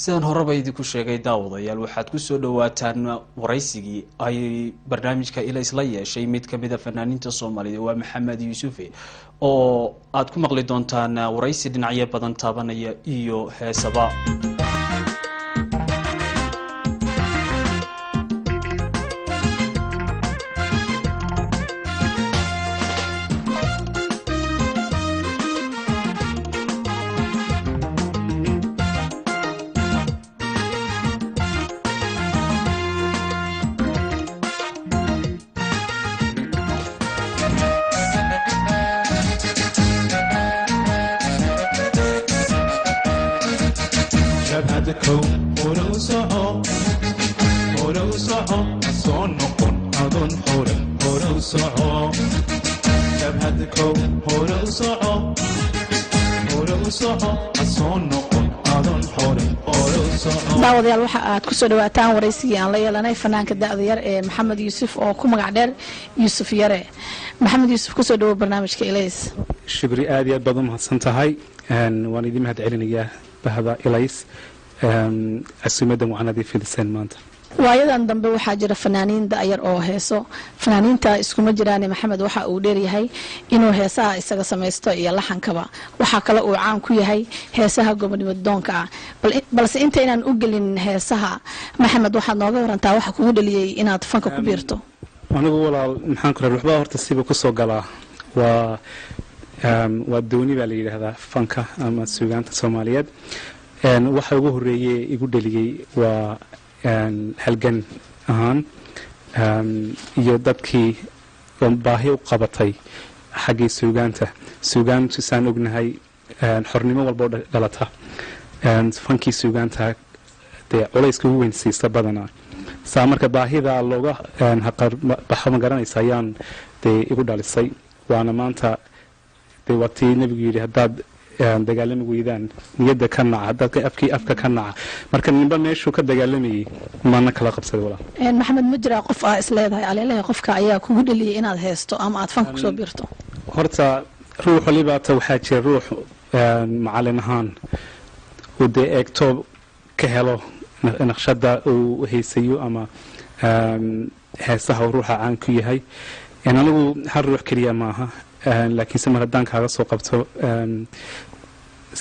sidaan horeba idinku sheegay daawadayaal waxaad ku soo dhawaataan waraysigii ay barnaamijka Ilays la yeeshay mid ka mid ah fanaaniinta Soomaaliyeed waa Maxamed Yuusufe oo aad ku maqli doontaan waraysi dhinacyo badan taabanaya iyo heesaba daawadayaal waxa aad ku soo dhawaataan waraysigii aan la yeelanay fanaanka da'da yar ee Maxamed Yuusuf oo ku magac dheer Yuusuf Yare. Maxamed Yuusuf ku soo dhawo barnaamijka Ilays. shukri aad iyo aad baad u mahadsan tahay waan idin mahad celinayaa bahda Ilays asumadan waxaanadii fiidsan maanta. waayadan dambe waxaa jira fanaaniin da'yar oo heeso fanaaniinta iskuma jiraan Maxamed waxa uu dheer yahay inuu heesaha isaga sameesto iyo laxankaba waxa kale uu caan ku yahay heesaha gobonimo doonka balse inta inaan u gelin heesaha Maxamed waxa nooga warantaa waxa kugu dhaliyay inaad fanka ku biirto anigu walaal maxaan ku raad waxba horta siba ku soo galaa waa dooni baa la yiraahdaa fanka ama suugaanta Soomaaliyeed waxa ugu horeeyay igu dhaliyay waa halgan ahaan iyo dadkii baahi u qabatay xaggii suugaantu saan ognahay xornimo walba dhalata fankii suugaanta dee culayska ugu weyn siista badanaa saa marka baahida looga baxo ma garanaysa ayaan dee igu dhalisay waana maanta dee waatii nebigu yidhi haddaad dagaalami weydaan niyada ka naca dadka afka ka naca marka ninba meeshuu ka dagaalamayay maana kala qabsaday walaal Maxamed ma jira qof ah isleedahay aleelahay qofka ayaa kugu dhaliyay inaad heesto ama aad fanka ku soo biirto horta ruux waliba waxaa jira ruux macallin ahaan oo dee eegto ka helo naqshada uu heesayo ama heesaha ruuxa caan ku yahay anigu hal ruux kaliya maaha laakiin se mar haddaan kaaga soo qabto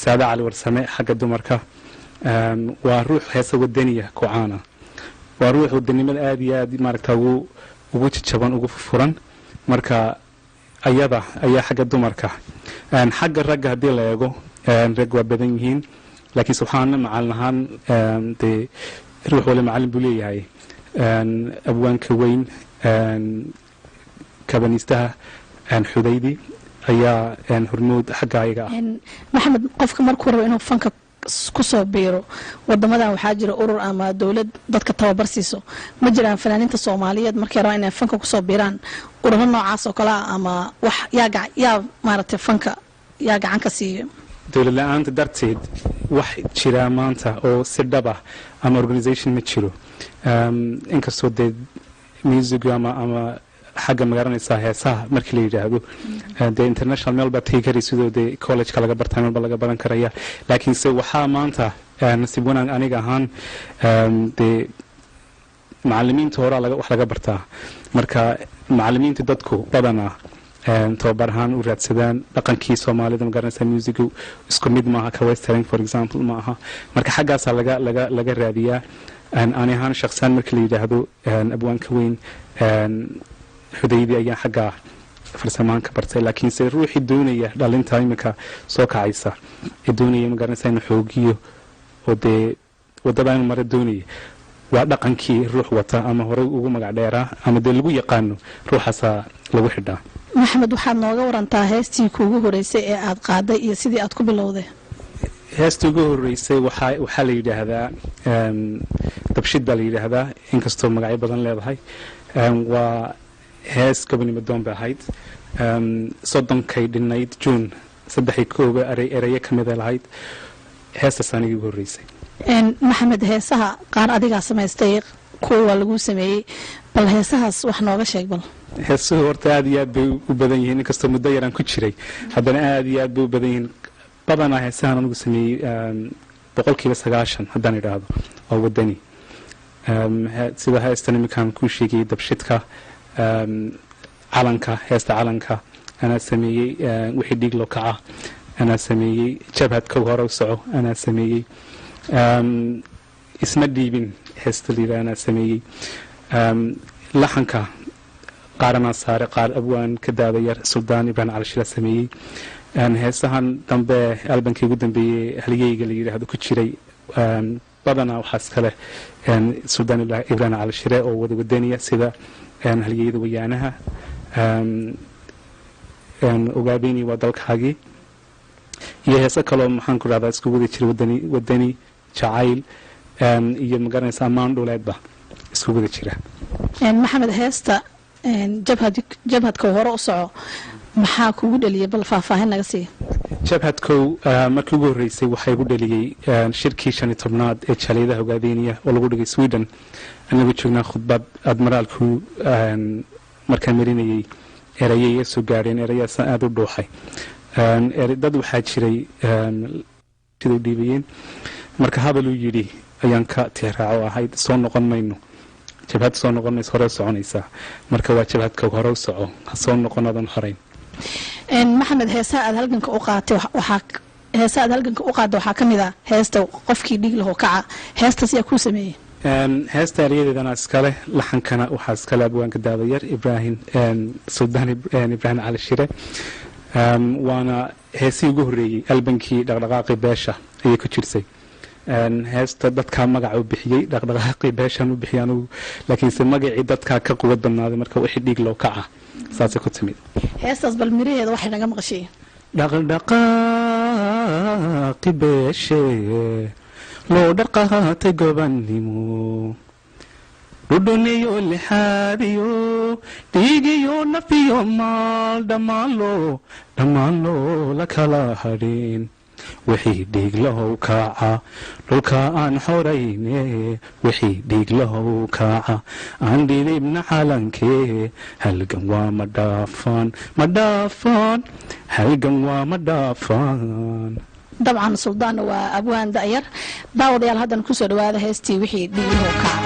saada cali warsame xagga dumarka waa ruux heesa wadaniya ku caana waa ruux wadanimada aad iyo aad maaragta ugu jajaban ugu furan marka ayada ayaa xagga dumarka xagga ragga haddii la eego rag waa badan yihiin laakiin subxaana macallin ahaan dee ruux wali macallin buu leeyahay abwaanka weyn kabaniistaha xudaydi ayaa hormood xagga ayaga ah Maxamed qofka markuu rabo inuu fanka ku soo biiro wadamadan waxaa jira urur ama dawlad dadka tababar siiso ma jiraan fanaaniinta Soomaaliyeed markay rabaan inay fanka ku soo biiraan ururo noocaas oo kala ama wax yaa maaragtay fanka yaa gacan ka siiyo dawlad la'aanta darteed wax jira maanta oo si dhab ah ama organization ma jiro inkastoo dee music ama xagga magaranaysa heesaha markii la yiraahdo the international meel baa tagi karay sidoo de college ka laga bartay meel laga baran karaya laakiin se waxaa maanta nasiib wanaag aniga ahaan de macallimiinta hore wax laga bartaa marka macallimiinta dadku badanaa tababar ahaan u raadsadaan dhaqankii Soomaalida magaranaysa music isku mid maaha ka western for example maaha marka xaggaas laga raadiyaa ani ahaan shakhsiyan markii la yiraahdo abwaanka weyn xudaydi ayaa xagga farsamaan ka bartay laakiin se ruuxii doonaya dhalinta imika soo kacaysa ee doonaya ma garanaysa inuu xoogiyo oo dee wadada inuu mara doonaya waa dhaqankii ruux wata ama hore ugu magac dheeraa ama dee lagu yaqaano ruuxaasaa lagu xidhaa Maxamed waxaad nooga warantaa heestii kuugu horeysay ee aad qaaday iyo sidii aad ku bilowday heestii ugu horeysay waxaa la yidhaahdaa dabshid baa la yidhaahdaa inkastoo magacyo badan leedahay waa hees gobonimo doon bay ahayd soddonkay dhinayd June 3 erayo ka mid lahayd heestaas anigii ugu horeysay Maxamed heesaha qaar adiga samaystay kuwa lagu sameeyay bal heesahaas wax nooga sheeg bal heesuhu horta aad iyo aad bay u badan yihiin inkastoo muddo yaraan ku jiray haddana aad iyo aad bay u badan yihiin badanaa heesahan anigu sameeyey boqolkiiba 90 haddaan idhaahdo waa wadani sida heestan iminkaan kuu sheegayay dabshidka calanka heesta calanka anaa sameeyey wixii dhiig loo kaca anaa sameeyey jabhadka hore u soco anaa sameeyey isma dhiibin heesta liida anaa sameeyey laxanka qaaranaa saare qaar abwaan ka daadayar suldaan ibraahim cali shire sameeyey heesahan dambe albankii ugu dambeeyey halyeyga la yidhaahdo ku jiray badanaa waxaas kale suldaan ibraahim cali shire oo wada wadaniya sida halyeyada wayaanaha ogaabeyni waa dalkaagii iyo heese kaloo maxaan ku dhahdaa isku wada jira wadani jacayl iyo magaranaysa ammaan dhuleedba isku wada jira maxamed heesta jabhadka hore u soco maxaa kugu dhaliyay bal faahfaahin naga sii jabhadkow markii ugu horreysay waxaa igu dhaliyey shirkii 15aad ee jaaliyadaha ogaadeyniya oo lagu dhigay Sweden anagu joognaa khudbad admiraalku markaan marinayay erayay ee soo gaareen erayaas aad u dhuuxay dad waxaa jiray sidoo dhiibayeen marka hadal uu yidhi ayaan ka tixraaco ahayd soo noqon mayno jabhad soo noqonaysa hore soconaysaa marka waa jabhadka hore u soco ha soo noqonadan horeyn maxamed heesaha aad halganka u qaatay waxaa ka mid ah heesta qofkii dhiig laho kaca heestaas yaa kuu sameeyey heesta eryadeedana iskale laxankana waxaa iskale abwaanka daadayar ibraahim suldaan ibraahim cali shire waana heesii ugu horreeyey albankii dhaqdhaqaaqii beesha ayay ku jirsay heesta dadkaa magaca u bixiyey dhaqdhaqaaqii beeshaan u bixiyay anugu laakiinse magacii dadkaa ka quwad badnaaday marka wixii dhiig loo kaca saasay ku timid heestaas bal miraheeda waxay naga maqashay dhaqdhaqaaqi beeshe loo dhaqaatay gobannimo dhudhuniyo lixaadiyo dhiigiyo nafiyo maal dhammaan loo la kala hadhin wixii dhiig lahow kaaca dhulka aan xorayne wixii dhiig lahow kaaca aan dhidibna calankee halgan waa ma dhaafaan halgan waa ma dhaafaan dabcan suldaanna waa abwaan da'yar daawadayaal haddana kusoo dhawaada heestii wixii dhiig lahow kaaca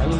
Al